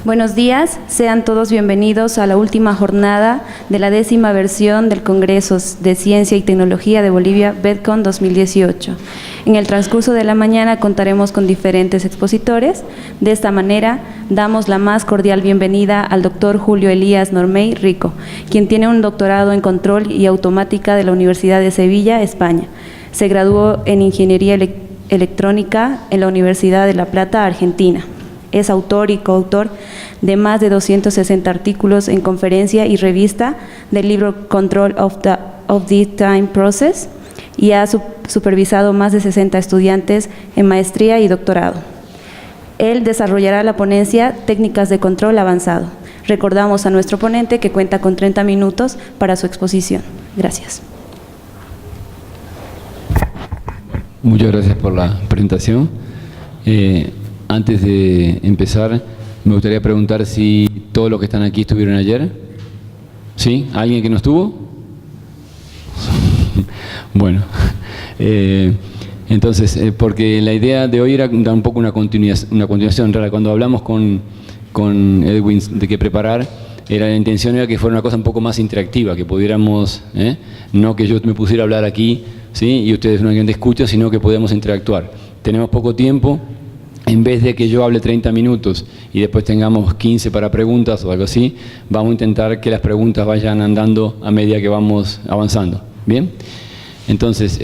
Buenos días, sean todos bienvenidos a la última jornada de la 10ª versión del Congreso de Ciencia y Tecnología de Bolivia, BEDCON 2018. En el transcurso de la mañana contaremos con diferentes expositores. De esta manera, damos la más cordial bienvenida al doctor Julio Elías Normey Rico, quien tiene un doctorado en Control y Automática de la Universidad de Sevilla, España. Se graduó en Ingeniería Electrónica en la Universidad de La Plata, Argentina. Es autor y coautor de más de 260 artículos en conferencia y revista del libro Control of the Time Process y ha supervisado más de 60 estudiantes en maestría y doctorado. Él desarrollará la ponencia Técnicas de Control Avanzado. Recordamos a nuestro ponente que cuenta con 30 minutos para su exposición. Gracias. Muchas gracias por la presentación. Antes de empezar, me gustaría preguntar si todos los que están aquí estuvieron ayer. ¿Sí? ¿Alguien que no estuvo? Bueno, entonces, porque la idea de hoy era dar un poco una continuación. En realidad, cuando hablamos con Edwin de qué preparar, la intención era que fuera una cosa un poco más interactiva, que pudiéramos, no que yo me pusiera a hablar aquí, ¿sí? Y ustedes no escuchan, sino que podamos interactuar. Tenemos poco tiempo. En vez de que yo hable 30 minutos y después tengamos 15 para preguntas o algo así, vamos a intentar que las preguntas vayan andando a medida que vamos avanzando. ¿Bien? Entonces,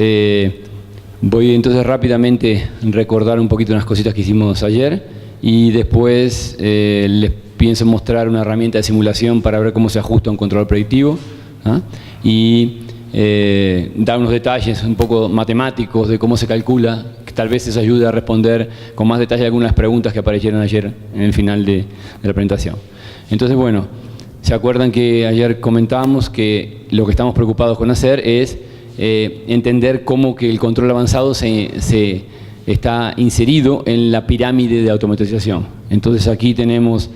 voy entonces rápidamente a recordar un poquito unas cositas que hicimos ayer y después les pienso mostrar una herramienta de simulación para ver cómo se ajusta un control predictivo, ¿ah? Y dar unos detalles un poco matemáticos de cómo se calcula, que tal vez eso ayude a responder con más detalle algunas preguntas que aparecieron ayer en el final de la presentación. Entonces, bueno, ¿se acuerdan que ayer comentábamos que lo que estamos preocupados con hacer es entender cómo que el control avanzado se está inserido en la pirámide de automatización? Entonces aquí tenemos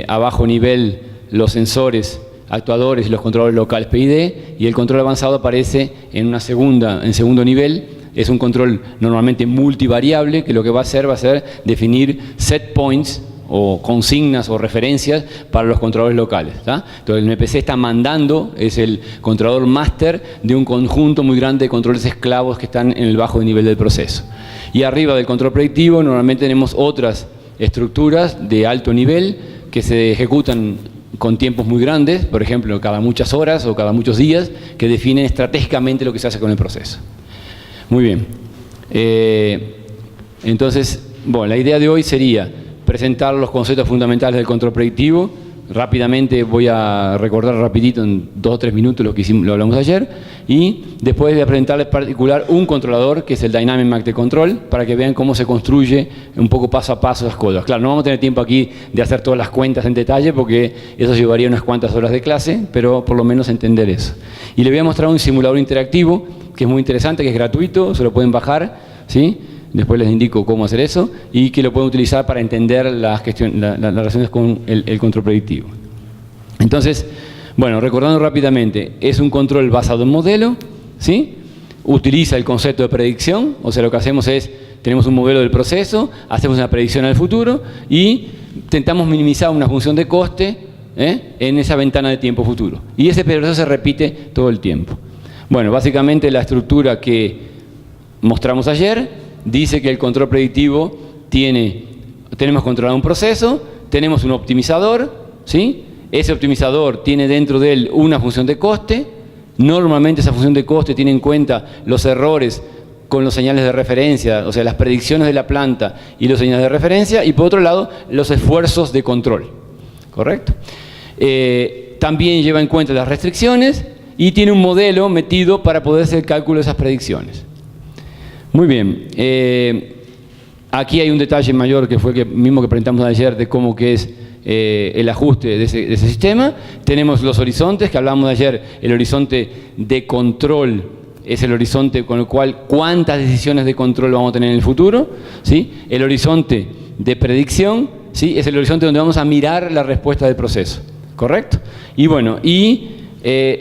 a bajo nivel los sensores, actuadores y los controladores locales PID, y el control avanzado aparece en segundo nivel. Es un control normalmente multivariable, que lo que va a hacer definir set points o consignas o referencias para los controladores locales, ¿tá? Entonces el MPC está mandando, es el controlador máster de un conjunto muy grande de controles esclavos que están en el bajo nivel del proceso. Y arriba del control predictivo normalmente tenemos otras estructuras de alto nivel que se ejecutan con tiempos muy grandes, por ejemplo, cada muchas horas o cada muchos días, que definen estratégicamente lo que se hace con el proceso. Muy bien. Entonces, bueno, la idea de hoy sería presentar los conceptos fundamentales del control predictivo. Rápidamente voy a recordar rapidito en 2 o 3 minutos lo hablamos ayer, y después voy a presentarles en particular un controlador que es el Dynamic Map de Control, para que vean cómo se construye un poco paso a paso las cosas. Claro, no vamos a tener tiempo aquí de hacer todas las cuentas en detalle porque eso llevaría unas cuantas horas de clase, pero por lo menos entender eso. Y les voy a mostrar un simulador interactivo que es muy interesante, que es gratuito, se lo pueden bajar, ¿sí? Después les indico cómo hacer eso, y que lo pueden utilizar para entender las relaciones con el control predictivo. Entonces, bueno, recordando rápidamente, es un control basado en modelo, ¿sí? Utiliza el concepto de predicción, o sea, lo que hacemos es, tenemos un modelo del proceso, hacemos una predicción al futuro y intentamos minimizar una función de coste en esa ventana de tiempo futuro. Y ese proceso se repite todo el tiempo. Bueno, básicamente la estructura que mostramos ayer dice que el control predictivo tenemos controlado un proceso, tenemos un optimizador, ¿sí? Ese optimizador tiene dentro de él una función de coste. Normalmente esa función de coste tiene en cuenta los errores con los señales de referencia, o sea, las predicciones de la planta y los señales de referencia, y por otro lado, los esfuerzos de control, ¿correcto? También lleva en cuenta las restricciones y tiene un modelo metido para poder hacer el cálculo de esas predicciones. Muy bien, aquí hay un detalle mayor que fue mismo que presentamos ayer de cómo que es el ajuste de ese sistema. Tenemos los horizontes que hablamos de ayer. El horizonte de control es el horizonte con el cual cuántas decisiones de control vamos a tener en el futuro, ¿sí? El horizonte de predicción, ¿sí? Es el horizonte donde vamos a mirar la respuesta del proceso, ¿correcto? Y bueno,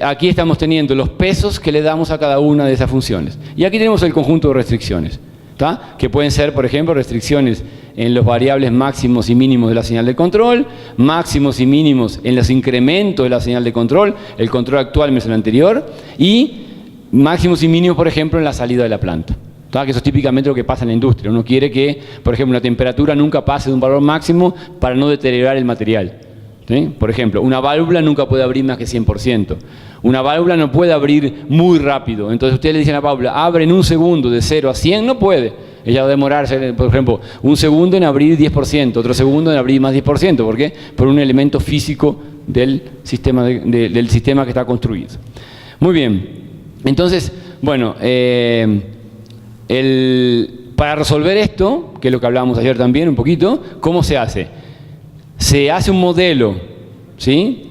aquí estamos teniendo los pesos que le damos a cada una de esas funciones. Y aquí tenemos el conjunto de restricciones, ¿tá? Que pueden ser, por ejemplo, restricciones en los variables máximos y mínimos de la señal de control, máximos y mínimos en los incrementos de la señal de control, el control actual menos el anterior, y máximos y mínimos, por ejemplo, en la salida de la planta. Que eso es típicamente lo que pasa en la industria. Uno quiere que, por ejemplo, la temperatura nunca pase de un valor máximo para no deteriorar el material. ¿Sí? Por ejemplo, una válvula nunca puede abrir más que 100%. Una válvula no puede abrir muy rápido. Entonces ustedes le dicen a la válvula, abre en un segundo de 0 a 100, no puede. Ella va a demorarse, por ejemplo, un segundo en abrir 10%, otro segundo en abrir más 10%. ¿Por qué? Por un elemento físico del sistema, del sistema que está construido. Muy bien. Entonces, bueno, para resolver esto, que es lo que hablábamos ayer también un poquito, ¿cómo se hace? Se hace un modelo, ¿sí?,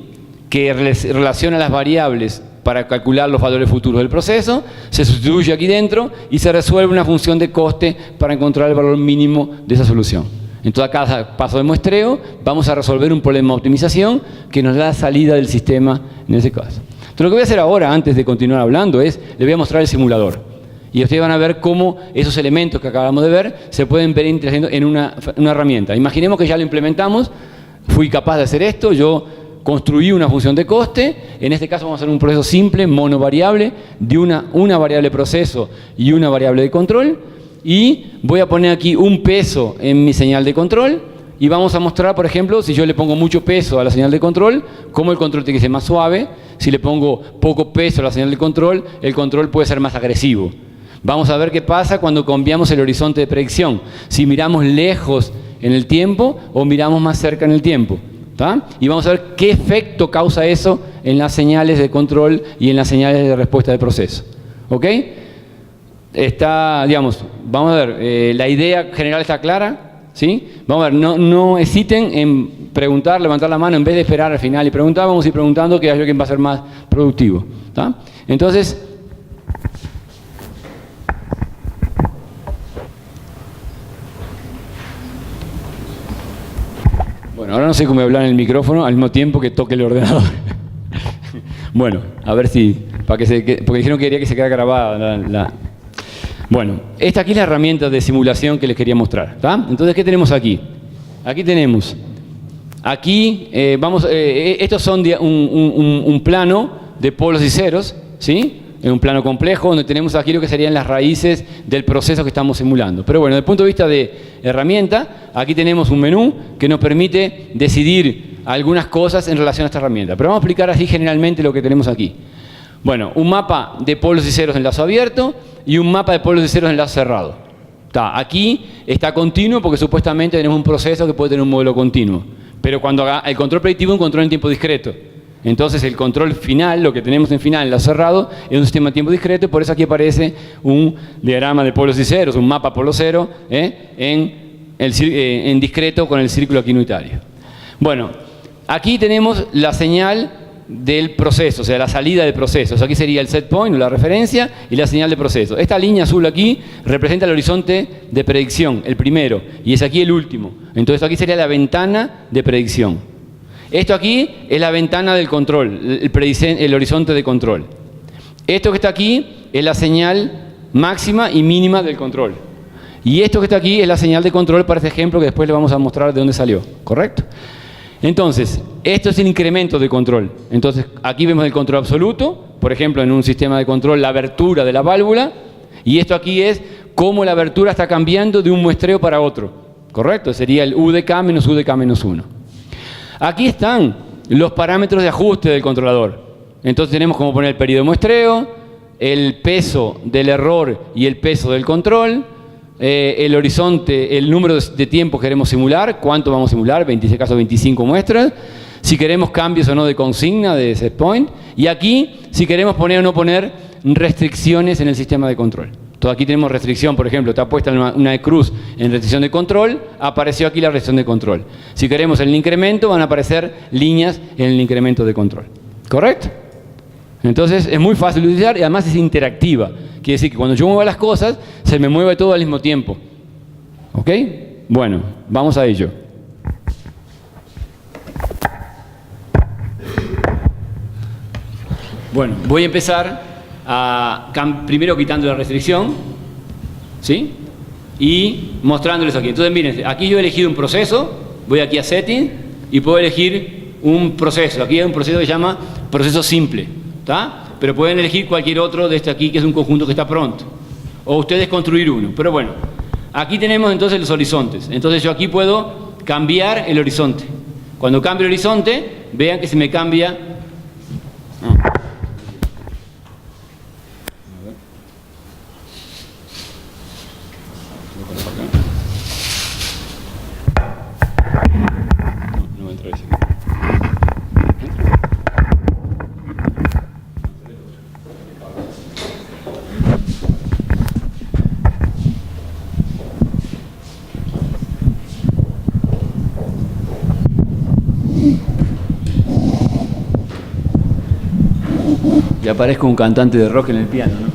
que relaciona las variables para calcular los valores futuros del proceso, se sustituye aquí dentro y se resuelve una función de coste para encontrar el valor mínimo de esa solución. Entonces, a cada paso de muestreo vamos a resolver un problema de optimización que nos da la salida del sistema en ese caso. Entonces, lo que voy a hacer ahora, antes de continuar hablando, es, les voy a mostrar el simulador. Y ustedes van a ver cómo esos elementos que acabamos de ver se pueden ver en una herramienta. Imaginemos que ya lo implementamos, fui capaz de hacer esto, yo construí una función de coste, en este caso vamos a hacer un proceso simple, monovariable, de una variable proceso y una variable de control, y voy a poner aquí un peso en mi señal de control, y vamos a mostrar, por ejemplo, si yo le pongo mucho peso a la señal de control, cómo el control tiene que ser más suave. Si le pongo poco peso a la señal de control, el control puede ser más agresivo. Vamos a ver qué pasa cuando cambiamos el horizonte de predicción, si miramos lejos en el tiempo o miramos más cerca en el tiempo. ¿Tá? Y vamos a ver qué efecto causa eso en las señales de control y en las señales de respuesta de proceso. ¿Ok? Digamos, vamos a ver, la idea general está clara, ¿sí? Vamos a ver, no hesiten en preguntar, levantar la mano, en vez de esperar al final y preguntar, vamos a ir preguntando, que es lo que va a ser más productivo. ¿Tá? Entonces, bueno, ahora no sé cómo hablar en el micrófono al mismo tiempo que toque el ordenador. Bueno, a ver si, porque dijeron que quería que se quedara grabada Bueno, esta aquí es la herramienta de simulación que les quería mostrar. ¿Tá? Entonces, ¿qué tenemos aquí? Aquí tenemos, estos son un plano de polos y ceros, ¿sí? En un plano complejo donde tenemos aquí lo que serían las raíces del proceso que estamos simulando. Pero bueno, desde el punto de vista de herramienta, aquí tenemos un menú que nos permite decidir algunas cosas en relación a esta herramienta. Pero vamos a explicar así generalmente lo que tenemos aquí. Bueno, un mapa de polos y ceros en lazo abierto y un mapa de polos y ceros en lazo cerrado. Aquí está continuo porque supuestamente tenemos un proceso que puede tener un modelo continuo. Pero cuando haga el control predictivo es un control en tiempo discreto. Entonces el control final, lo que tenemos en final en lazo cerrado, es un sistema de tiempo discreto y por eso aquí aparece un diagrama de polos y ceros, un mapa polo cero en discreto con el círculo aquí unitario. Bueno, aquí tenemos la señal del proceso, o sea, la salida del proceso. Aquí sería el set point o la referencia y la señal de proceso. Esta línea azul aquí representa el horizonte de predicción, el primero, y es aquí el último. Entonces aquí sería la ventana de predicción. Esto aquí es la ventana del control, el horizonte de control. Esto que está aquí es la señal máxima y mínima del control. Y esto que está aquí es la señal de control para este ejemplo que después le vamos a mostrar de dónde salió. ¿Correcto? Entonces, esto es el incremento de control. Entonces, aquí vemos el control absoluto, por ejemplo, en un sistema de control, la abertura de la válvula. Y esto aquí es cómo la abertura está cambiando de un muestreo para otro. ¿Correcto? Sería el UDK menos UDK menos 1. Aquí están los parámetros de ajuste del controlador. Entonces tenemos como poner el periodo de muestreo, el peso del error y el peso del control, el horizonte, el número de tiempo que queremos simular, cuánto vamos a simular, en este caso 25 muestras, si queremos cambios o no de consigna de set point, y aquí si queremos poner o no poner restricciones en el sistema de control. Entonces aquí tenemos restricción, por ejemplo, está puesta una cruz en restricción de control, apareció aquí la restricción de control. Si queremos el incremento, van a aparecer líneas en el incremento de control. ¿Correcto? Entonces es muy fácil de utilizar y además es interactiva. Quiere decir que cuando yo mueva las cosas, se me mueve todo al mismo tiempo. ¿Ok? Bueno, vamos a ello. Bueno, voy a empezar primero quitando la restricción, ¿sí? y mostrándoles aquí. Entonces miren, aquí yo he elegido un proceso, voy aquí a Setting y puedo elegir un proceso. Aquí hay un proceso que se llama proceso simple, ¿está? Pero pueden elegir cualquier otro de este aquí que es un conjunto que está pronto. O ustedes construir uno. Pero bueno, aquí tenemos entonces los horizontes. Entonces yo aquí puedo cambiar el horizonte. Cuando cambio el horizonte, vean que se me cambia. No me entra ese. Ya parezco un cantante de rock en el piano, ¿no?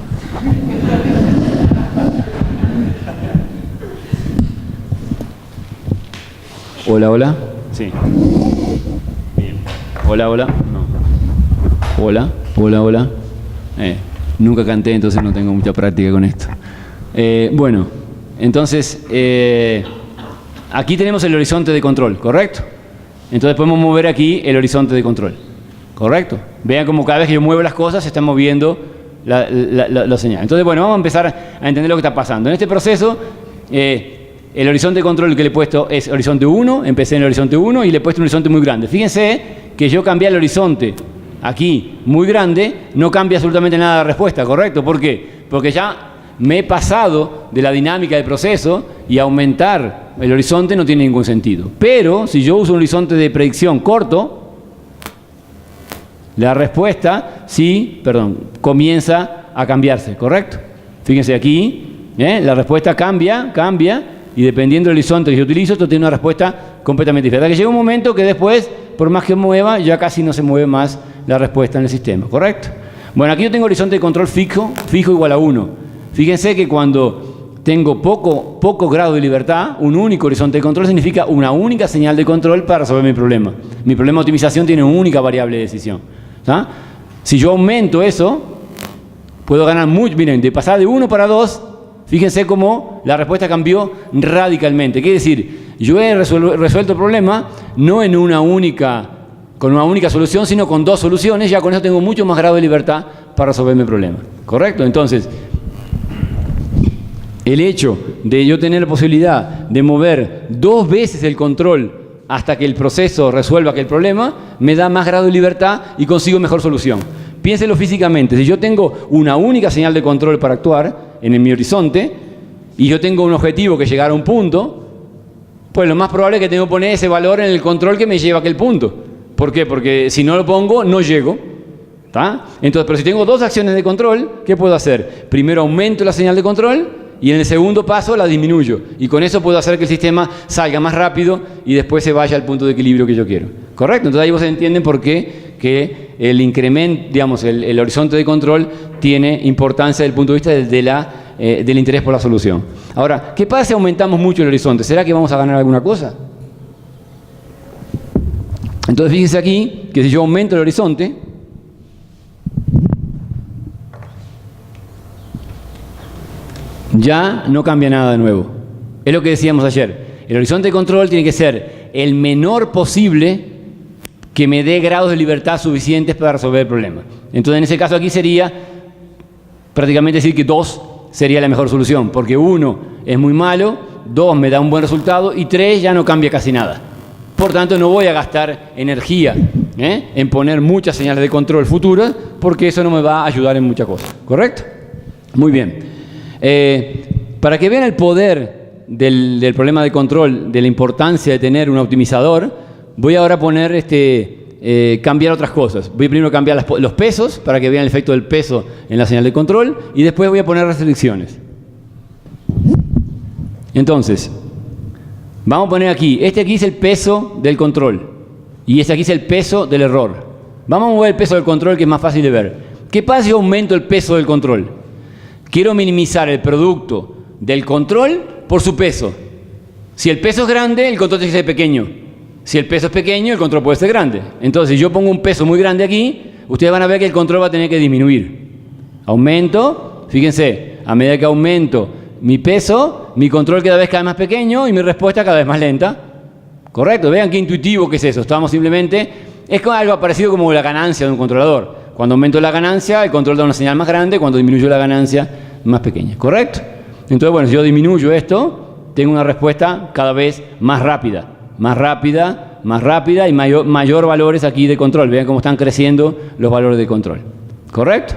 Hola, hola. Sí. Bien. Hola, hola. No. Hola, hola, hola. Nunca canté, entonces no tengo mucha práctica con esto. Bueno, entonces, aquí tenemos el horizonte de control, ¿correcto? Entonces podemos mover aquí el horizonte de control, ¿correcto? Vean como cada vez que yo muevo las cosas se están moviendo la señal. Entonces, bueno, vamos a empezar a entender lo que está pasando. En este proceso, el horizonte de control que le he puesto es horizonte 1, empecé en el horizonte 1 y le he puesto un horizonte muy grande. Fíjense que yo cambié el horizonte aquí muy grande, no cambia absolutamente nada la respuesta, ¿correcto? ¿Por qué? Porque ya me he pasado de la dinámica del proceso y aumentar el horizonte no tiene ningún sentido. Pero si yo uso un horizonte de predicción corto, la respuesta comienza a cambiarse, ¿correcto? Fíjense aquí, la respuesta cambia, y dependiendo del horizonte que yo utilizo, esto tiene una respuesta completamente diferente. Que llega un momento que después, por más que mueva, ya casi no se mueve más la respuesta en el sistema, ¿correcto? Bueno, aquí yo tengo horizonte de control fijo igual a 1. Fíjense que cuando tengo poco grado de libertad, un único horizonte de control significa una única señal de control para resolver mi problema. Mi problema de optimización tiene una única variable de decisión. ¿Ah? Si yo aumento eso, puedo ganar mucho. Miren, de pasar de 1 para 2, fíjense cómo la respuesta cambió radicalmente. Quiere decir, yo he resuelto el problema no con una única solución, sino con 2 soluciones. Ya con eso tengo mucho más grado de libertad para resolver mi problema. ¿Correcto? Entonces, el hecho de yo tener la posibilidad de mover 2 veces el control hasta que el proceso resuelva aquel problema, me da más grado de libertad y consigo mejor solución. Piénselo físicamente. Si yo tengo una única señal de control para actuar en mi horizonte y yo tengo un objetivo que es llegar a un punto, pues lo más probable es que tengo que poner ese valor en el control que me lleva a aquel punto. ¿Por qué? Porque si no lo pongo, no llego. ¿Tá? Entonces, pero si tengo 2 acciones de control, ¿qué puedo hacer? Primero aumento la señal de control y en el segundo paso la disminuyo. Y con eso puedo hacer que el sistema salga más rápido y después se vaya al punto de equilibrio que yo quiero. ¿Correcto? Entonces ahí vos entienden por qué que el incremento, digamos, el horizonte de control tiene importancia desde el punto de vista del interés por la solución. Ahora, ¿qué pasa si aumentamos mucho el horizonte? ¿Será que vamos a ganar alguna cosa? Entonces fíjense aquí que si yo aumento el horizonte, ya no cambia nada de nuevo. Es lo que decíamos ayer. El horizonte de control tiene que ser el menor posible que me dé grados de libertad suficientes para resolver el problema. Entonces, en ese caso aquí sería prácticamente decir que 2 sería la mejor solución, porque 1 es muy malo, 2 me da un buen resultado y 3 ya no cambia casi nada. Por tanto, no voy a gastar energía en poner muchas señales de control futuras, porque eso no me va a ayudar en muchas cosas. ¿Correcto? Muy bien. Para que vean el poder del problema de control, de la importancia de tener un optimizador, voy ahora a poner cambiar otras cosas. Voy primero a cambiar los pesos para que vean el efecto del peso en la señal de control y después voy a poner restricciones. Entonces, vamos a poner aquí, aquí es el peso del control y aquí es el peso del error. Vamos a mover el peso del control, que es más fácil de ver. ¿Qué pasa si yo aumento el peso del control? Quiero minimizar el producto del control por su peso. Si el peso es grande, el control tiene que ser pequeño. Si el peso es pequeño, el control puede ser grande. Entonces, si yo pongo un peso muy grande aquí, ustedes van a ver que el control va a tener que disminuir. Aumento, fíjense, a medida que aumento mi peso, mi control cada vez más pequeño y mi respuesta cada vez más lenta. ¿Correcto? Vean qué intuitivo que es eso. Estamos simplemente... Es como algo parecido como la ganancia de un controlador. Cuando aumento la ganancia, el control da una señal más grande. Cuando disminuyo la ganancia, más pequeña. ¿Correcto? Entonces, bueno, si yo disminuyo esto, tengo una respuesta cada vez más rápida. Más rápida y mayor valores aquí de control. Vean cómo están creciendo los valores de control. ¿Correcto?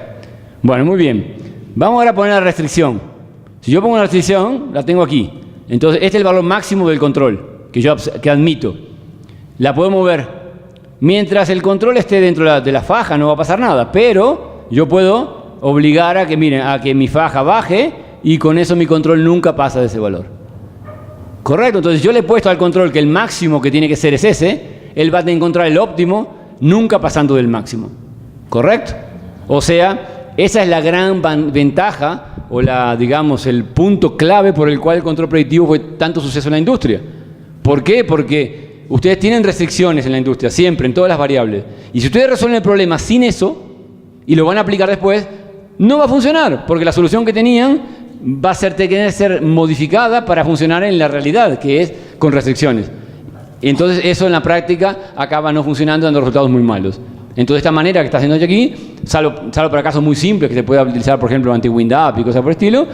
Bueno, muy bien. Vamos ahora a poner la restricción. Si yo pongo una restricción, la tengo aquí. Entonces, este es el valor máximo del control que admito. La puedo mover. Mientras el control esté dentro de la faja, no va a pasar nada. Pero yo puedo obligar a que, miren, a que mi faja baje y con eso mi control nunca pasa de ese valor. ¿Correcto? Entonces, yo le he puesto al control que el máximo que tiene que ser es ese. Él va a encontrar el óptimo, nunca pasando del máximo. ¿Correcto? O sea, esa es la gran ventaja o digamos, el punto clave por el cual el control predictivo fue tanto suceso en la industria. ¿Por qué? Porque ustedes tienen restricciones en la industria, siempre, en todas las variables. Y si ustedes resuelven el problema sin eso, y lo van a aplicar después, no va a funcionar, porque la solución que tenían va a tener que ser modificada para funcionar en la realidad, que es con restricciones. Y entonces eso en la práctica acaba no funcionando, dando resultados muy malos. Entonces, de esta manera que está haciendo aquí, salvo para casos muy simples que se puede utilizar, por ejemplo, anti-WindUp y cosas por el estilo,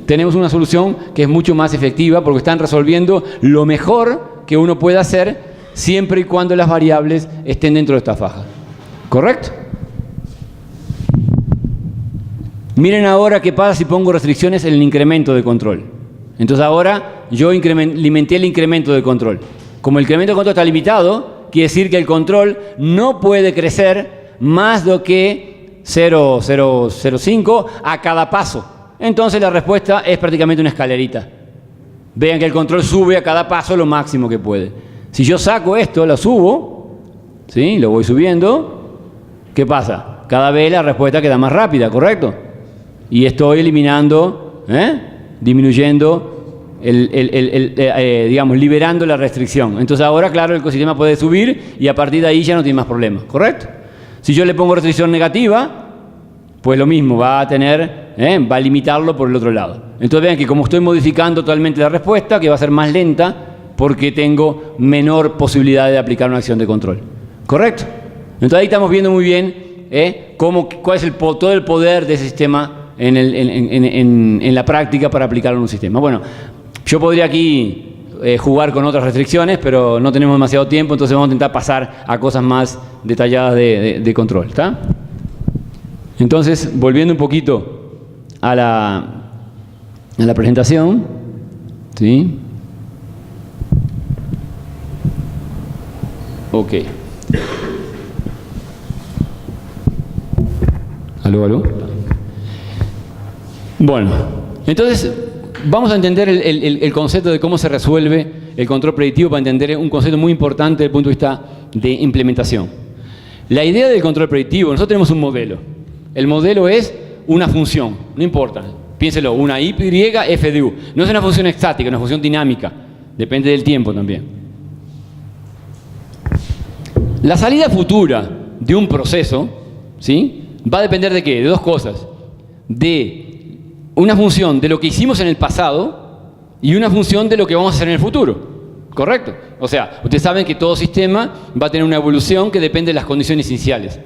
tenemos una solución que es mucho más efectiva porque están resolviendo lo mejor que uno puede hacer siempre y cuando las variables estén dentro de esta faja. ¿Correcto? Miren ahora qué pasa si pongo restricciones en el incremento de control. Entonces ahora yo limité el incremento de control. Como el incremento de control está limitado, quiere decir que el control no puede crecer más de que 0,005 a cada paso. Entonces la respuesta es prácticamente una escalerita. Vean que el control sube a cada paso lo máximo que puede. Si yo saco esto, lo subo, ¿sí? Lo voy subiendo, ¿qué pasa? Cada vez la respuesta queda más rápida, ¿correcto? Y estoy eliminando, disminuyendo, digamos, liberando la restricción. Entonces ahora, claro, el ecosistema puede subir y a partir de ahí ya no tiene más problemas, ¿correcto? Si yo le pongo restricción negativa, pues lo mismo, va a limitarlo por el otro lado. Entonces vean que como estoy modificando totalmente la respuesta, que va a ser más lenta, porque tengo menor posibilidad de aplicar una acción de control. ¿Correcto? Entonces ahí estamos viendo muy bien cuál es todo el poder de ese sistema en la práctica para aplicarlo en un sistema. Bueno, yo podría aquí jugar con otras restricciones, pero no tenemos demasiado tiempo, entonces vamos a intentar pasar a cosas más detalladas de control. ¿Está? Entonces, volviendo un poquito a la presentación, ¿sí? Ok. ¿Aló? Bueno, entonces vamos a entender el concepto de cómo se resuelve el control predictivo para entender un concepto muy importante desde el punto de vista de implementación. La idea del control predictivo, nosotros tenemos un modelo. El modelo es una función, no importa, piénselo, una y f de u. No es una función estática, es una función dinámica, depende del tiempo también. La salida futura de un proceso, ¿sí?, va a depender de ¿qué? De dos cosas. De una función de lo que hicimos en el pasado y una función de lo que vamos a hacer en el futuro. ¿Correcto? O sea, ustedes saben que todo sistema va a tener una evolución que depende de las condiciones iniciales.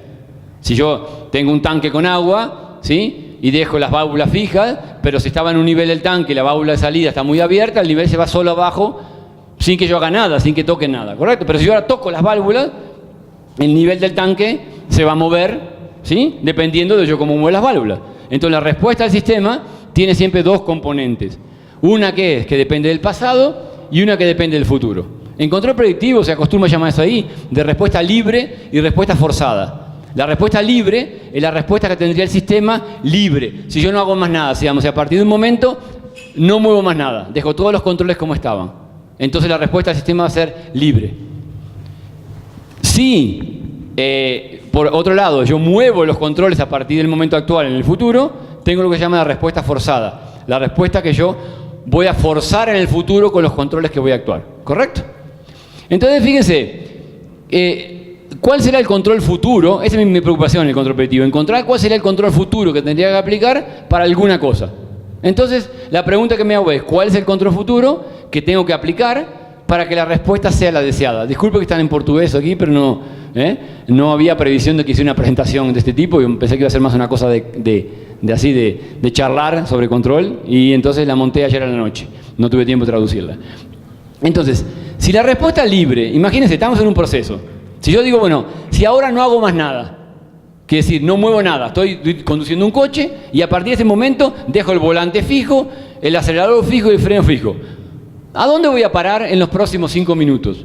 Si yo tengo un tanque con agua, ¿sí?, y dejo las válvulas fijas, pero si estaba en un nivel del tanque y la válvula de salida está muy abierta, el nivel se va solo abajo sin que yo haga nada, sin que toque nada. ¿Correcto? Pero si yo ahora toco las válvulas, el nivel del tanque se va a mover, ¿sí?, dependiendo de yo cómo muevo las válvulas. Entonces la respuesta al sistema tiene siempre dos componentes. Una que depende del pasado y una que depende del futuro. En control predictivo se acostumbra a llamar eso ahí de respuesta libre y respuesta forzada. La respuesta libre es la respuesta que tendría el sistema libre. Si yo no hago más nada, si a partir de un momento no muevo más nada, dejo todos los controles como estaban. Entonces la respuesta del sistema va a ser libre. Si por otro lado yo muevo los controles a partir del momento actual en el futuro, tengo lo que se llama la respuesta forzada. La respuesta que yo voy a forzar en el futuro con los controles que voy a actuar. ¿Correcto? Entonces fíjense, ¿cuál será el control futuro? Esa es mi preocupación en el control predictivo. Encontrar cuál será el control futuro que tendría que aplicar para alguna cosa. Entonces, la pregunta que me hago es, ¿cuál es el control futuro que tengo que aplicar para que la respuesta sea la deseada? Disculpe que están en portugués aquí, pero no había previsión de que hiciera una presentación de este tipo. Yo pensé que iba a ser más una cosa de charlar sobre control, y entonces la monté ayer a la noche. No tuve tiempo de traducirla. Entonces, si la respuesta es libre, imagínense, estamos en un proceso. Si yo digo, bueno, si ahora no hago más nada, quiere decir, no muevo nada, estoy conduciendo un coche y a partir de ese momento dejo el volante fijo, el acelerador fijo y el freno fijo. ¿A dónde voy a parar en los próximos 5 minutos?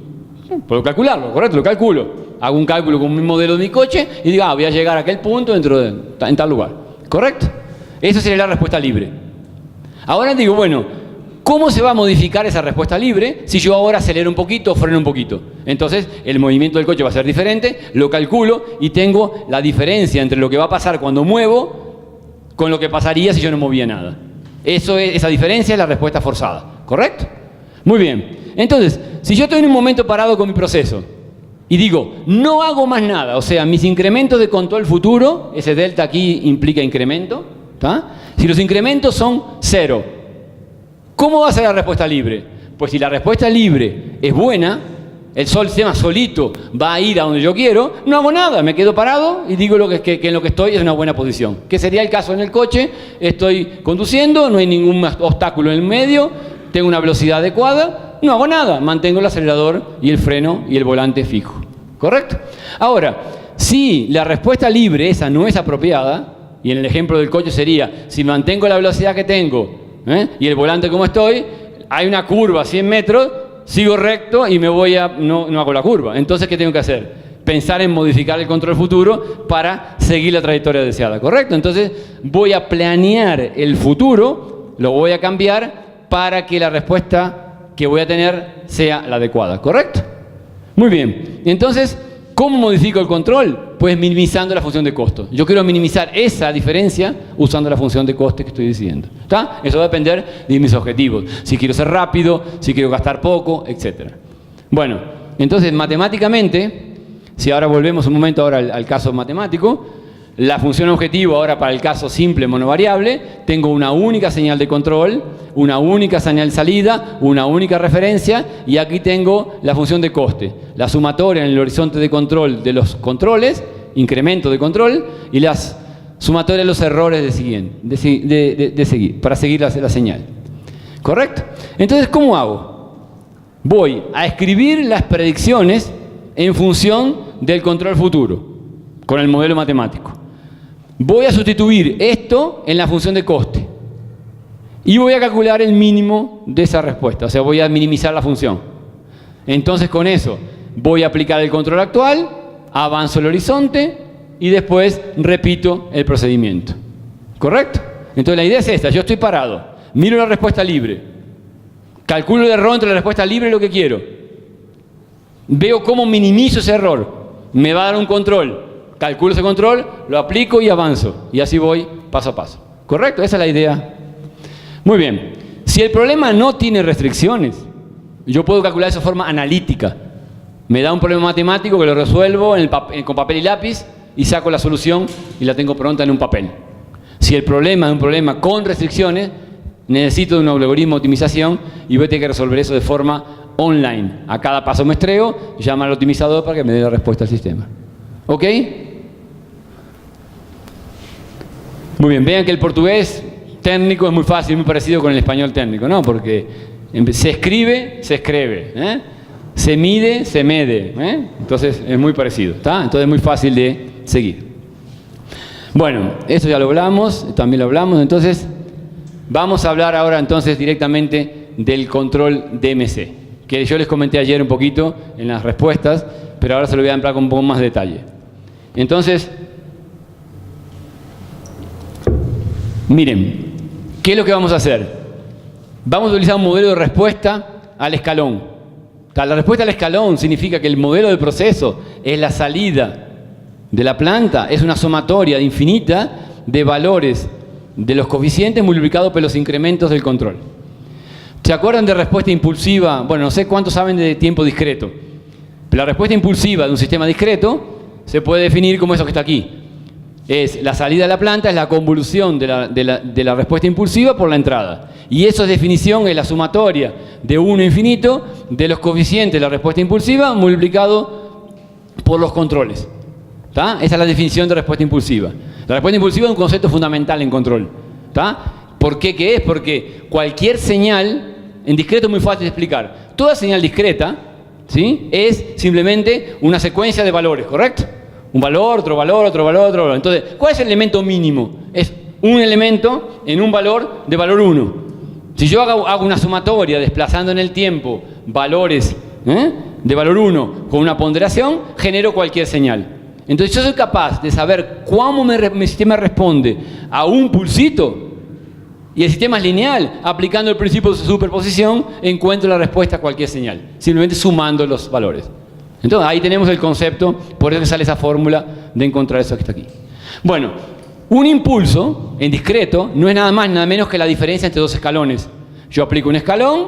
Puedo calcularlo, correcto, lo calculo. Hago un cálculo con mi modelo de mi coche y digo, voy a llegar a aquel punto en tal lugar. ¿Correcto? Esa sería la respuesta libre. Ahora digo, bueno, ¿cómo se va a modificar esa respuesta libre si yo ahora acelero un poquito o freno un poquito? Entonces, el movimiento del coche va a ser diferente, lo calculo y tengo la diferencia entre lo que va a pasar cuando muevo con lo que pasaría si yo no movía nada. Esa diferencia es la respuesta forzada, ¿correcto? Muy bien. Entonces, si yo estoy en un momento parado con mi proceso y digo, no hago más nada, o sea, mis incrementos de control futuro, ese delta aquí implica incremento, ¿tá? Si los incrementos son 0, ¿cómo va a ser la respuesta libre? Pues si la respuesta libre es buena, el sistema solito va a ir a donde yo quiero, no hago nada, me quedo parado y digo que en lo que estoy es una buena posición. Que sería el caso en el coche, estoy conduciendo, no hay ningún obstáculo en el medio, tengo una velocidad adecuada, no hago nada, mantengo el acelerador y el freno y el volante fijo. ¿Correcto? Ahora, si la respuesta libre esa no es apropiada, y en el ejemplo del coche sería, si mantengo la velocidad que tengo, y el volante como estoy, hay una curva a 100 metros, sigo recto y no hago la curva. Entonces, ¿qué tengo que hacer? Pensar en modificar el control futuro para seguir la trayectoria deseada, ¿correcto? Entonces, voy a planear el futuro, lo voy a cambiar para que la respuesta que voy a tener sea la adecuada, ¿correcto? Muy bien. Entonces, ¿cómo modifico el control? Pues minimizando la función de costo. Yo quiero minimizar esa diferencia usando la función de coste que estoy diciendo. ¿Está? Eso va a depender de mis objetivos. Si quiero ser rápido, si quiero gastar poco, etc. Bueno, entonces matemáticamente, si ahora volvemos un momento ahora al caso matemático, la función objetivo ahora para el caso simple monovariable, tengo una única señal de control, una única señal salida, una única referencia, y aquí tengo la función de coste, la sumatoria en el horizonte de control de los controles, incremento de control, y las sumatorias de los errores de seguir, para seguir la señal. ¿Correcto? Entonces, ¿cómo hago? Voy a escribir las predicciones en función del control futuro, con el modelo matemático. Voy a sustituir esto en la función de coste y voy a calcular el mínimo de esa respuesta, o sea, voy a minimizar la función. Entonces, con eso voy a aplicar el control actual, avanzo el horizonte y después repito el procedimiento. ¿Correcto? Entonces, la idea es esta: yo estoy parado, miro la respuesta libre, calculo el error entre la respuesta libre y lo que quiero, veo cómo minimizo ese error, me va a dar un control. Calculo ese control, lo aplico y avanzo. Y así voy paso a paso. ¿Correcto? Esa es la idea. Muy bien. Si el problema no tiene restricciones, yo puedo calcular eso de forma analítica. Me da un problema matemático que lo resuelvo con papel y lápiz y saco la solución y la tengo pronta en un papel. Si el problema es un problema con restricciones, necesito de un algoritmo de optimización y voy a tener que resolver eso de forma online. A cada paso muestreo, llama al optimizador para que me dé la respuesta al sistema. ¿Ok? Muy bien, vean que el portugués técnico es muy fácil, muy parecido con el español técnico, ¿no? Porque se escribe, se escribe, se mide, se mede, entonces es muy parecido, ¿está? Entonces es muy fácil de seguir. Bueno, eso ya lo hablamos, también lo hablamos, entonces vamos a hablar ahora entonces directamente del control DMC, que yo les comenté ayer un poquito en las respuestas, pero ahora se lo voy a emplear con un poco más de detalle. Entonces, miren, ¿qué es lo que vamos a hacer? Vamos a utilizar un modelo de respuesta al escalón. La respuesta al escalón significa que el modelo de proceso es la salida de la planta, es una sumatoria infinita de valores de los coeficientes multiplicados por los incrementos del control. ¿Se acuerdan de respuesta impulsiva? Bueno, no sé cuántos saben de tiempo discreto, pero la respuesta impulsiva de un sistema discreto se puede definir como eso que está aquí. Es la salida de la planta, es la convolución de la respuesta impulsiva por la entrada. Y eso es definición, es la sumatoria de 1 infinito de los coeficientes de la respuesta impulsiva multiplicado por los controles. ¿Tá? Esa es la definición de respuesta impulsiva. La respuesta impulsiva es un concepto fundamental en control. ¿Tá? ¿Por qué? ¿Qué es? Porque cualquier señal, en discreto es muy fácil de explicar. Toda señal discreta, ¿sí?, es simplemente una secuencia de valores, ¿correcto? Un valor, otro valor, otro valor, otro valor. Entonces, ¿cuál es el elemento mínimo? Es un elemento en un valor de valor 1. Si yo hago una sumatoria desplazando en el tiempo valores de valor 1 con una ponderación, genero cualquier señal. Entonces yo soy capaz de saber cómo mi sistema responde a un pulsito, y el sistema es lineal. Aplicando el principio de superposición, encuentro la respuesta a cualquier señal, simplemente sumando los valores. Entonces ahí tenemos el concepto, por eso sale esa fórmula de encontrar eso que está aquí. Bueno, un impulso en discreto no es nada más nada menos que la diferencia entre dos escalones. Yo aplico un escalón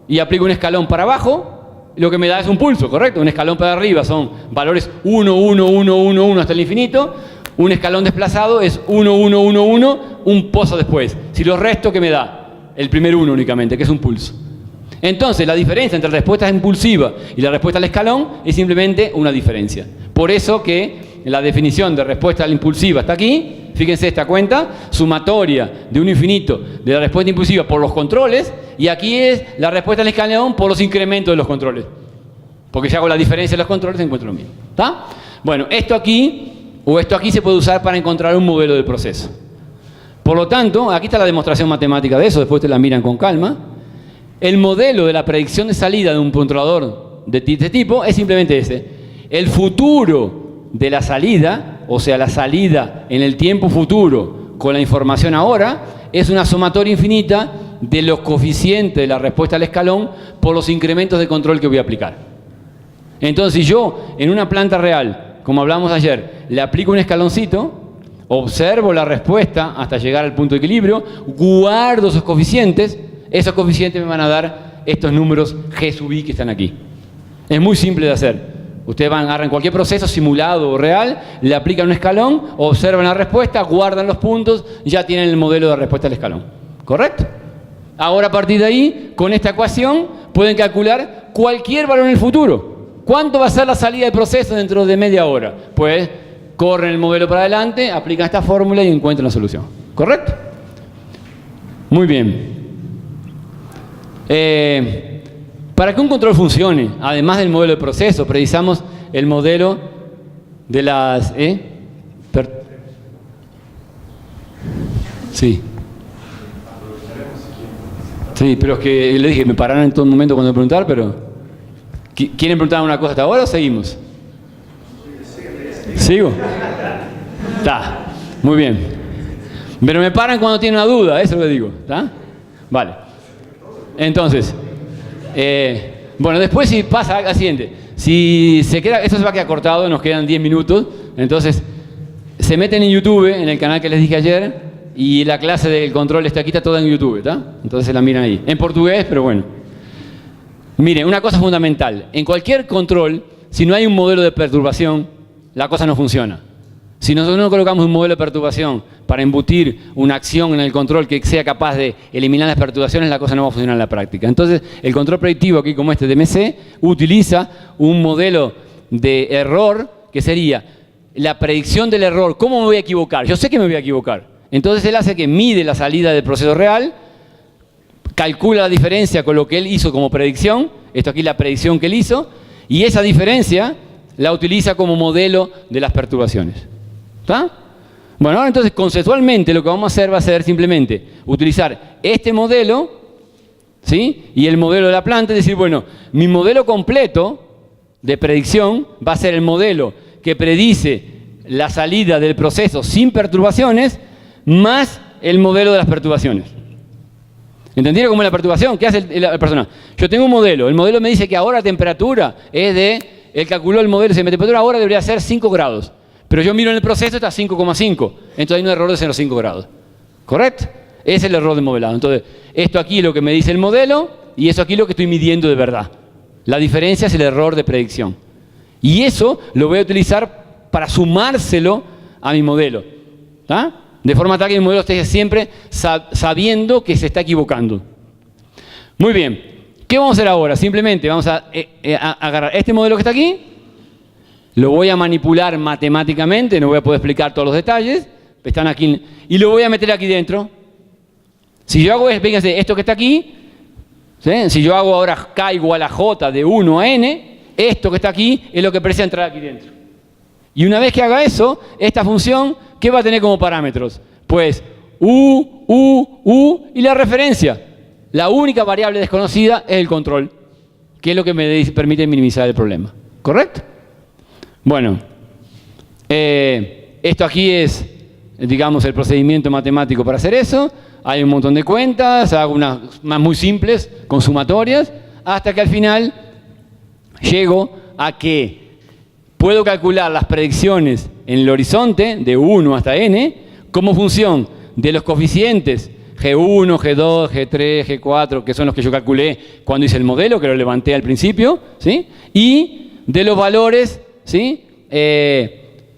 y aplico un escalón para abajo, lo que me da es un pulso, ¿correcto? Un escalón para arriba son valores 1, 1, 1, 1, 1 hasta el infinito. Un escalón desplazado es 1, 1, 1, 1, un pozo después. Si lo resto, ¿qué me da? El primer 1 únicamente, que es un pulso. Entonces, la diferencia entre la respuesta impulsiva y la respuesta al escalón es simplemente una diferencia. Por eso que la definición de respuesta a la impulsiva está aquí. Fíjense esta cuenta, sumatoria de un infinito de la respuesta impulsiva por los controles, y aquí es la respuesta al escalón por los incrementos de los controles. Porque si hago la diferencia de los controles, encuentro lo mismo. ¿Está? Bueno, esto aquí se puede usar para encontrar un modelo del proceso. Por lo tanto, aquí está la demostración matemática de eso, después te la miran con calma. El modelo de la predicción de salida de un controlador de este tipo es simplemente ese. El futuro de la salida, o sea, la salida en el tiempo futuro con la información ahora, es una sumatoria infinita de los coeficientes de la respuesta al escalón por los incrementos de control que voy a aplicar. Entonces, si yo en una planta real, como hablamos ayer, le aplico un escaloncito, observo la respuesta hasta llegar al punto de equilibrio, guardo esos coeficientes me van a dar estos números G sub I que están aquí. Es muy simple de hacer. Ustedes agarran cualquier proceso simulado o real, le aplican un escalón, observan la respuesta, guardan los puntos, ya tienen el modelo de respuesta al escalón. ¿Correcto? Ahora, a partir de ahí, con esta ecuación, pueden calcular cualquier valor en el futuro. ¿Cuánto va a ser la salida del proceso dentro de media hora? Pues corren el modelo para adelante, aplican esta fórmula y encuentran la solución. ¿Correcto? Muy bien. Para que un control funcione, además del modelo de proceso, precisamos el modelo de las... Sí. Sí, pero es que le dije, me pararon en todo momento cuando me preguntaron, pero... ¿Quieren preguntar una cosa hasta ahora o seguimos? ¿Sigo? Está, muy bien. Pero me paran cuando tienen una duda, eso es lo que digo, ¿está? Vale. Entonces, bueno, después si pasa al siguiente, si se queda, esto se va a quedar cortado, nos quedan 10 minutos, entonces se meten en YouTube, en el canal que les dije ayer, y la clase del control está aquí, está toda en YouTube, ¿está? Entonces la miran ahí, en portugués, pero bueno. Miren, una cosa fundamental, en cualquier control, si no hay un modelo de perturbación, la cosa no funciona. Si nosotros no colocamos un modelo de perturbación para embutir una acción en el control que sea capaz de eliminar las perturbaciones, la cosa no va a funcionar en la práctica. Entonces, el control predictivo aquí como este de MC utiliza un modelo de error que sería la predicción del error. ¿Cómo me voy a equivocar? Yo sé que me voy a equivocar. Entonces, él hace que mide la salida del proceso real, calcula la diferencia con lo que él hizo como predicción, esto aquí es la predicción que él hizo, y esa diferencia la utiliza como modelo de las perturbaciones. ¿Está? Bueno, ahora entonces conceptualmente lo que vamos a hacer va a ser simplemente utilizar este modelo, ¿sí?, y el modelo de la planta, es decir, bueno, mi modelo completo de predicción va a ser el modelo que predice la salida del proceso sin perturbaciones más el modelo de las perturbaciones. ¿Entendieron cómo es la perturbación? ¿Qué hace la persona? Yo tengo un modelo, el modelo me dice que ahora la temperatura es de, él calculó el modelo, si la temperatura ahora debería ser 5 grados. Pero yo miro en el proceso, está 5,5. Entonces hay un error de 0,5 grados. ¿Correcto? Ese es el error de modelado. Entonces, esto aquí es lo que me dice el modelo y eso aquí es lo que estoy midiendo de verdad. La diferencia es el error de predicción. Y eso lo voy a utilizar para sumárselo a mi modelo. ¿Tá? De forma tal que mi modelo esté siempre sabiendo que se está equivocando. Muy bien. ¿Qué vamos a hacer ahora? Simplemente vamos a agarrar este modelo que está aquí, lo voy a manipular matemáticamente, no voy a poder explicar todos los detalles, están aquí, y lo voy a meter aquí dentro. Si yo hago, fíjense, esto que está aquí, ¿sí? Si yo hago ahora K igual a J de 1 a N, esto que está aquí es lo que precisa entrar aquí dentro. Y una vez que haga eso, esta función, ¿qué va a tener como parámetros? Pues U y la referencia. La única variable desconocida es el control, que es lo que me permite minimizar el problema. ¿Correcto? Bueno, esto aquí es, digamos, el procedimiento matemático para hacer eso. Hay un montón de cuentas, hago unas más muy simples, con sumatorias, hasta que al final llego a que puedo calcular las predicciones en el horizonte de 1 hasta n como función de los coeficientes G1, G2, G3, G4, que son los que yo calculé cuando hice el modelo, que lo levanté al principio, ¿sí? Y de los valores, ¿sí?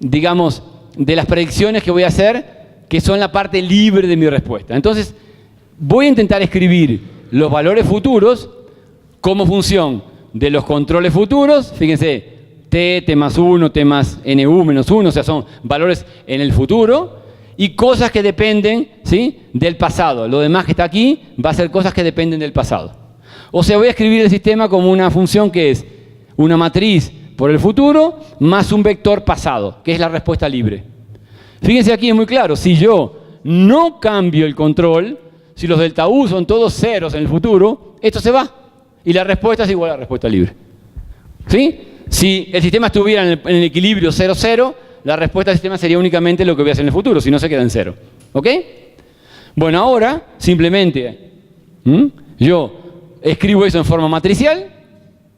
Digamos, de las predicciones que voy a hacer, que son la parte libre de mi respuesta. Entonces, voy a intentar escribir los valores futuros como función de los controles futuros. Fíjense, t más 1, t más nu menos 1, o sea, son valores en el futuro, y cosas que dependen, ¿sí? Del pasado. Lo demás que está aquí va a ser cosas que dependen del pasado. O sea, voy a escribir el sistema como una función que es una matriz por el futuro más un vector pasado, que es la respuesta libre. Fíjense aquí, es muy claro, si yo no cambio el control, si los delta U son todos ceros en el futuro, esto se va. Y la respuesta es igual a la respuesta libre. ¿Sí? Si el sistema estuviera en el equilibrio 0,0, la respuesta del sistema sería únicamente lo que voy a hacer en el futuro, si no se queda en 0. ¿Ok? Bueno, ahora, simplemente, yo escribo eso en forma matricial,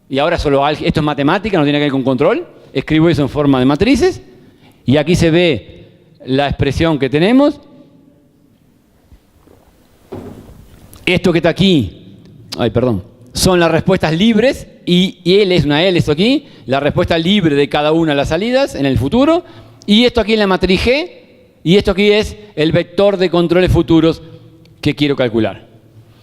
y ahora solo esto es matemática, no tiene que ver con control. Escribo eso en forma de matrices, y aquí se ve la expresión que tenemos. Esto que está aquí, son las respuestas libres, y L es una L, esto aquí, la respuesta libre de cada una de las salidas en el futuro, y esto aquí es la matriz G, y esto aquí es el vector de controles futuros que quiero calcular.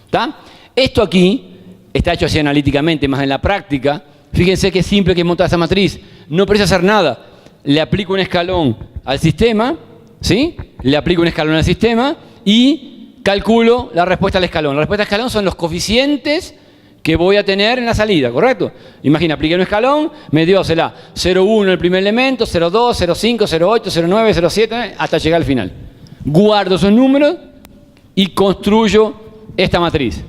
¿Tá? Esto aquí está hecho así analíticamente, más en la práctica. Fíjense qué simple que es montar esa matriz. No precisa hacer nada. Le aplico un escalón al sistema, ¿sí? Le aplico un escalón al sistema y calculo la respuesta al escalón. La respuesta al escalón son los coeficientes que voy a tener en la salida, ¿correcto? Imagina, apliqué un escalón, me dio 0,1 el primer elemento, 0,2, 0,5, 0,8, 0,9, 0,7, hasta llegar al final. Guardo esos números y construyo esta matriz,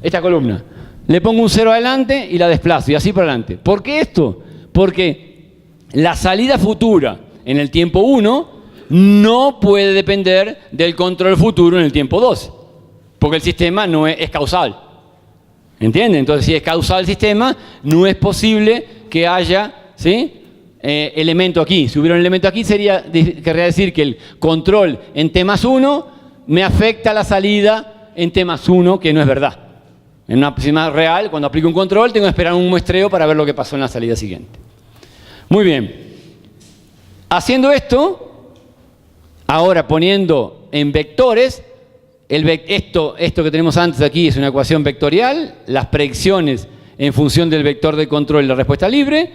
esta columna. Le pongo un 0 adelante y la desplazo, y así para adelante. ¿Por qué esto? Porque la salida futura en el tiempo 1 no puede depender del control futuro en el tiempo 2, porque el sistema no es causal. ¿Entienden? Entonces, si es causal el sistema, no es posible que haya, ¿sí? Elemento aquí. Si hubiera un elemento aquí, querría decir que el control en t más 1 me afecta la salida en t más 1, que no es verdad. En una sistema real, cuando aplico un control, tengo que esperar un muestreo para ver lo que pasó en la salida siguiente. Muy bien. Haciendo esto, ahora poniendo en vectores, esto que tenemos antes aquí es una ecuación vectorial, las predicciones en función del vector de control y la respuesta libre,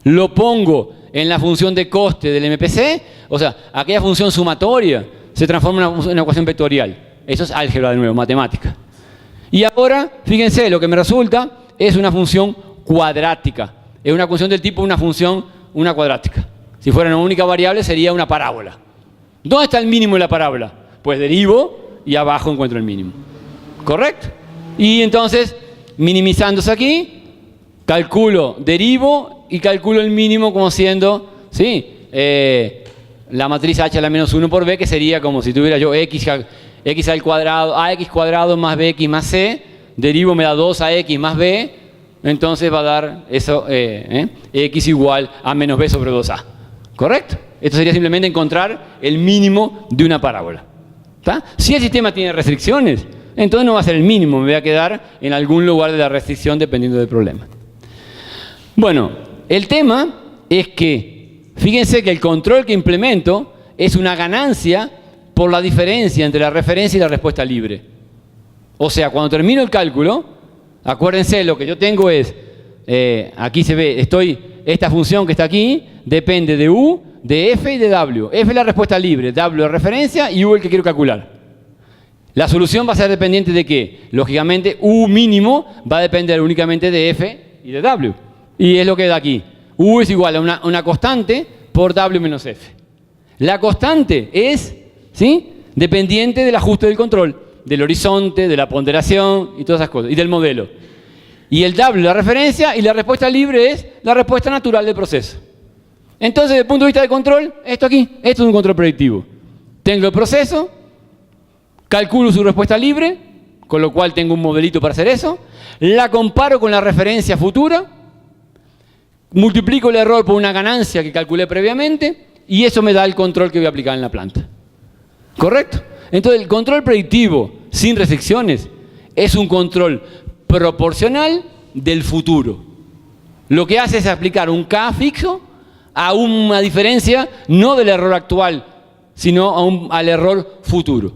lo pongo en la función de coste del MPC, o sea, aquella función sumatoria se transforma en una ecuación vectorial. Eso es álgebra de nuevo, matemática. Y ahora, fíjense, lo que me resulta es una función cuadrática. Es una función del tipo una cuadrática. Si fuera una única variable sería una parábola. ¿Dónde está el mínimo de la parábola? Pues derivo y abajo encuentro el mínimo. ¿Correcto? Y entonces, minimizándose aquí, derivo y calculo el mínimo como siendo, ¿sí? La matriz h a la menos 1 por b, que sería como si tuviera yo x al cuadrado, ax cuadrado más bx más c, derivo me da 2ax más b, entonces va a dar eso, x igual a menos b sobre 2a. ¿Correcto? Esto sería simplemente encontrar el mínimo de una parábola. ¿Tá? Si el sistema tiene restricciones, entonces no va a ser el mínimo, me voy a quedar en algún lugar de la restricción dependiendo del problema. Bueno, el tema es que Fíjense que el control que implemento es una ganancia por la diferencia entre la referencia y la respuesta libre. O sea, cuando termino el cálculo, acuérdense, lo que yo tengo es, aquí se ve, esta función que está aquí depende de U, de F y de W. F es la respuesta libre, W es referencia y U el que quiero calcular. La solución va a ser dependiente de qué. Lógicamente, U mínimo va a depender únicamente de F y de W. Y es lo que da aquí. U es igual a una constante por W menos F. La constante es, ¿sí?, dependiente del ajuste del control, del horizonte, de la ponderación y todas esas cosas, y del modelo. Y el W la referencia y la respuesta libre es la respuesta natural del proceso. Entonces, desde el punto de vista de control, esto es un control predictivo. Tengo el proceso, calculo su respuesta libre, con lo cual tengo un modelito para hacer eso, la comparo con la referencia futura, multiplico el error por una ganancia que calculé previamente y eso me da el control que voy a aplicar en la planta. ¿Correcto? Entonces, el control predictivo sin restricciones es un control proporcional del futuro. Lo que hace es aplicar un K fixo a una diferencia no del error actual, sino al error futuro.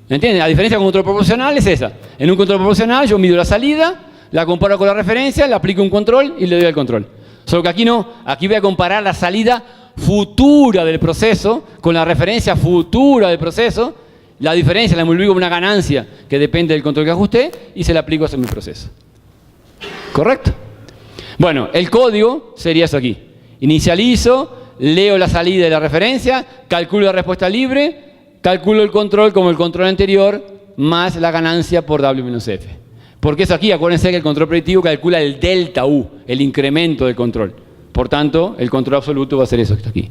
¿Entienden? La diferencia con un control proporcional es esa. En un control proporcional yo mido la salida, la comparo con la referencia, le aplico un control y le doy el control. Solo que aquí no, aquí voy a comparar la salida futura del proceso con la referencia futura del proceso. La diferencia la multiplico por una ganancia que depende del control que ajusté y se la aplico a mi proceso. ¿Correcto? Bueno, el código sería eso aquí. Inicializo, leo la salida de la referencia, calculo la respuesta libre, calculo el control como el control anterior más la ganancia por W menos F. Porque eso aquí, acuérdense que el control predictivo calcula el delta U, el incremento del control. Por tanto, el control absoluto va a ser eso que está aquí.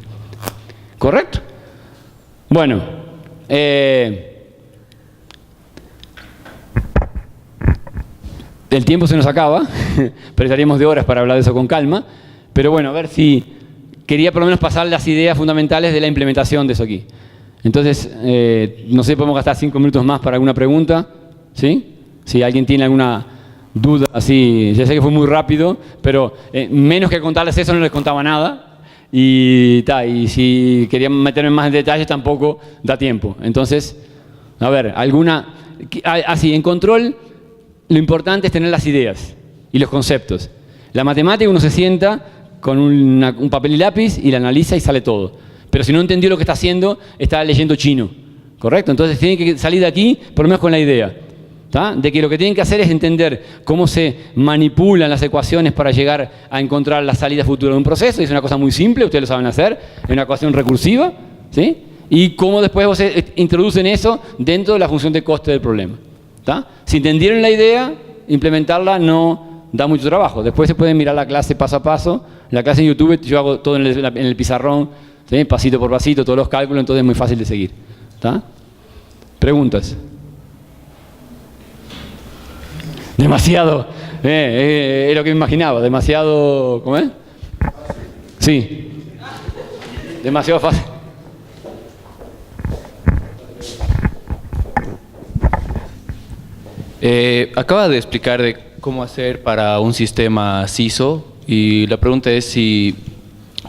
¿Correcto? Bueno, el tiempo se nos acaba, pero estaríamos de horas para hablar de eso con calma. Pero bueno, a ver si quería por lo menos pasar las ideas fundamentales de la implementación de eso aquí. Entonces, no sé, podemos gastar 5 minutos más para alguna pregunta, ¿sí? Si alguien tiene alguna duda, así, ya sé que fue muy rápido, pero menos que contarles eso no les contaba nada. Y si querían meterme más en detalles tampoco da tiempo. Entonces, a ver, en control lo importante es tener las ideas y los conceptos. La matemática uno se sienta con un papel y lápiz y la analiza y sale todo. Pero si no entendió lo que está haciendo, está leyendo chino. ¿Correcto? Entonces tiene que salir de aquí por lo menos con la idea. ¿Tá? De que lo que tienen que hacer es entender cómo se manipulan las ecuaciones para llegar a encontrar la salida futura de un proceso. Y es una cosa muy simple, ustedes lo saben hacer, es una ecuación recursiva, ¿sí? Y cómo después introducen eso dentro de la función de coste del problema. ¿Tá? Si entendieron la idea, implementarla no da mucho trabajo. Después se pueden mirar la clase paso a paso. La clase en YouTube yo hago todo en el pizarrón, ¿sí? Pasito por pasito, todos los cálculos, entonces es muy fácil de seguir. ¿Tá? ¿Preguntas? Demasiado, es lo que me imaginaba, demasiado, ¿cómo es? Sí, demasiado fácil. Acaba de explicar de cómo hacer para un sistema CISO y la pregunta es si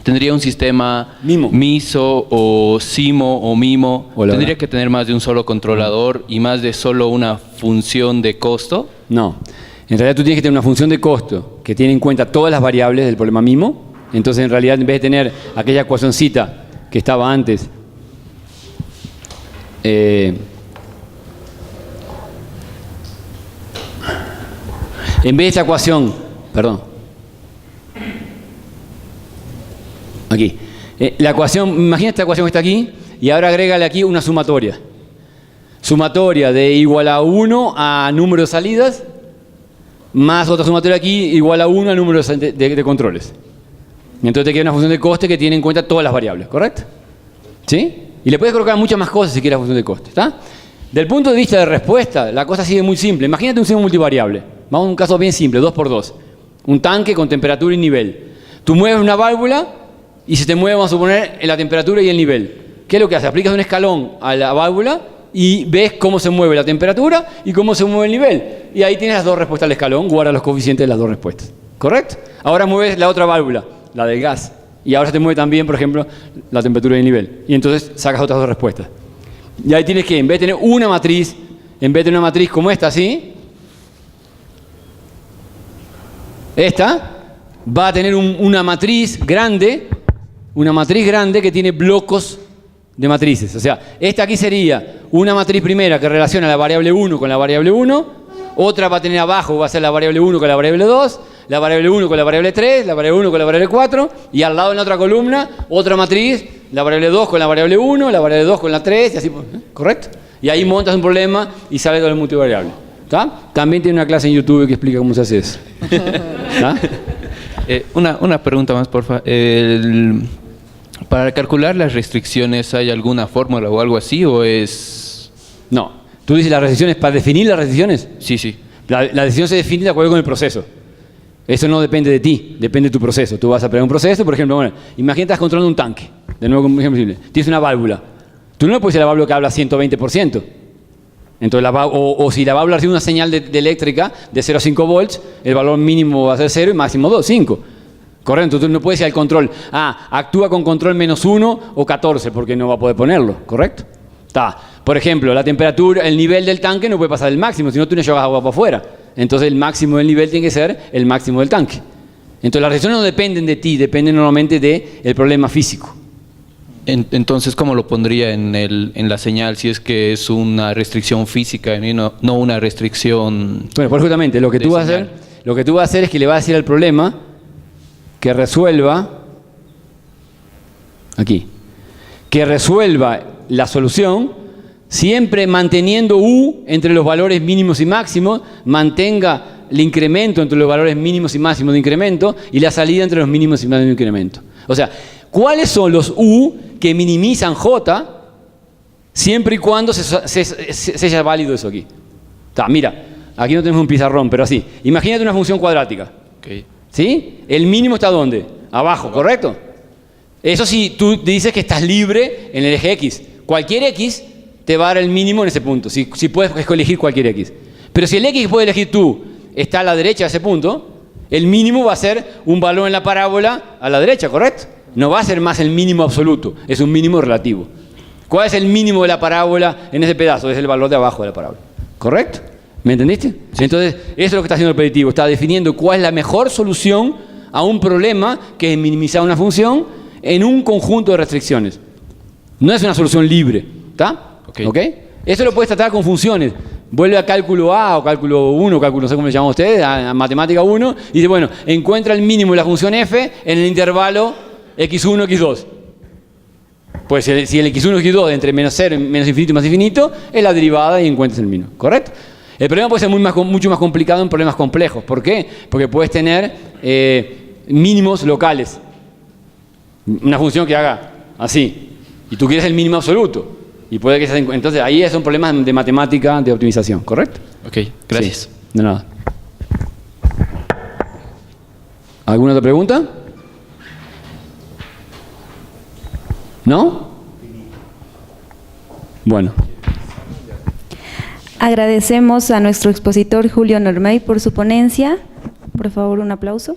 tendría un sistema MISO o SIMO o MIMO, ¿tendría que tener más de un solo controlador y más de solo una función de costo? No, en realidad tú tienes que tener una función de costo que tiene en cuenta todas las variables del problema MIMO. Entonces en realidad en vez de tener aquella ecuacioncita que estaba antes, en vez de esta ecuación, perdón, aquí, la ecuación, imagina esta ecuación que está aquí y ahora agrégale aquí una sumatoria. Sumatoria de igual a 1 a número de salidas, más otra sumatoria aquí igual a 1 a número de controles. Y entonces te queda una función de coste que tiene en cuenta todas las variables, ¿correcto? ¿Sí? Y le puedes colocar muchas más cosas si quieres la función de coste, ¿está? Del punto de vista de respuesta, la cosa sigue muy simple. Imagínate un sistema multivariable. Vamos a un caso bien simple, 2×2. Un tanque con temperatura y nivel. Tú mueves una válvula y se te mueve, vamos a suponer, la temperatura y el nivel. ¿Qué es lo que hace? Aplicas un escalón a la válvula y ves cómo se mueve la temperatura y cómo se mueve el nivel. Y ahí tienes las dos respuestas al escalón, guarda los coeficientes de las dos respuestas. ¿Correcto? Ahora mueves la otra válvula, la del gas. Y ahora se te mueve también, por ejemplo, la temperatura y el nivel. Y entonces sacas otras dos respuestas. Y ahí tienes que, en vez de tener una matriz, en vez de una matriz como esta, ¿sí? Esta va a tener una matriz grande que tiene blocos de matrices. O sea, esta aquí sería una matriz primera que relaciona la variable 1 con la variable 1, otra va a tener abajo, va a ser la variable 1 con la variable 2, la variable 1 con la variable 3, la variable 1 con la variable 4, y al lado en la otra columna, otra matriz, la variable 2 con la variable 1, la variable 2 con la 3, y así, ¿correcto? Y ahí montas un problema y sale todo el multivariable. ¿Está? También tiene una clase en YouTube que explica cómo se hace eso. ¿Está? Una pregunta más, por favor. ¿Para calcular las restricciones hay alguna fórmula o algo así o es...? No. ¿Tú dices las restricciones para definir las restricciones? Sí, sí. La decisión se define de acuerdo con el proceso. Eso no depende de ti, depende de tu proceso. Tú vas a pegar un proceso, por ejemplo, bueno, imagínate que estás controlando un tanque. De nuevo, como ejemplo simple. Tienes una válvula. Tú no le puedes decir a la válvula que habla 120%. Entonces, o si la válvula recibe una señal de eléctrica de 0 a 5 volts, el valor mínimo va a ser 0 y máximo 2, 5. Correcto, entonces no puedes decir al control, actúa con control -1 o 14, porque no va a poder ponerlo, ¿correcto? Está. Por ejemplo, la temperatura, el nivel del tanque no puede pasar del máximo, si no tú no llevas agua para afuera. Entonces el máximo del nivel tiene que ser el máximo del tanque. Entonces las restricciones no dependen de ti, dependen normalmente del problema físico. Entonces, ¿cómo lo pondría en la señal si es que es una restricción física y no una restricción? Bueno, pues justamente lo que tú vas a hacer es que le vas a decir al problema que resuelva la solución siempre manteniendo U entre los valores mínimos y máximos, mantenga el incremento entre los valores mínimos y máximos de incremento y la salida entre los mínimos y máximos de incremento. O sea, ¿cuáles son los U que minimizan J siempre y cuando sea válido eso aquí? Mira, aquí no tenemos un pizarrón, pero así. Imagínate una función cuadrática. Okay. ¿Sí? El mínimo está ¿dónde? Abajo, ¿correcto? Eso sí, tú dices que estás libre en el eje X. Cualquier X te va a dar el mínimo en ese punto, si puedes elegir cualquier X. Pero si el X que puedes elegir tú está a la derecha de ese punto, el mínimo va a ser un valor en la parábola a la derecha, ¿correcto? No va a ser más el mínimo absoluto, es un mínimo relativo. ¿Cuál es el mínimo de la parábola en ese pedazo? Es el valor de abajo de la parábola, ¿correcto? ¿Me entendiste? Sí. Entonces, eso es lo que está haciendo el predictivo, está definiendo cuál es la mejor solución a un problema que es minimizar una función en un conjunto de restricciones. No es una solución libre, ¿está? ¿Okay? Eso lo puedes tratar con funciones. Vuelve a cálculo A o cálculo 1, cálculo no sé cómo le llaman ustedes, a matemática 1, y dice, bueno, encuentra el mínimo de la función f en el intervalo x1, x2. Pues si el x1 y x2 entre menos 0 y menos infinito y más infinito, es la derivada y encuentras el mínimo, ¿correcto? El problema puede ser mucho más complicado en problemas complejos. ¿Por qué? Porque puedes tener mínimos locales. Una función que haga así, y tú quieres el mínimo absoluto. Y puede que entonces ahí son problemas de matemática de optimización, ¿correcto? Ok, gracias. Sí, de nada. ¿Alguna otra pregunta? ¿No? Bueno. Agradecemos a nuestro expositor Julio Normay por su ponencia. Por favor, un aplauso.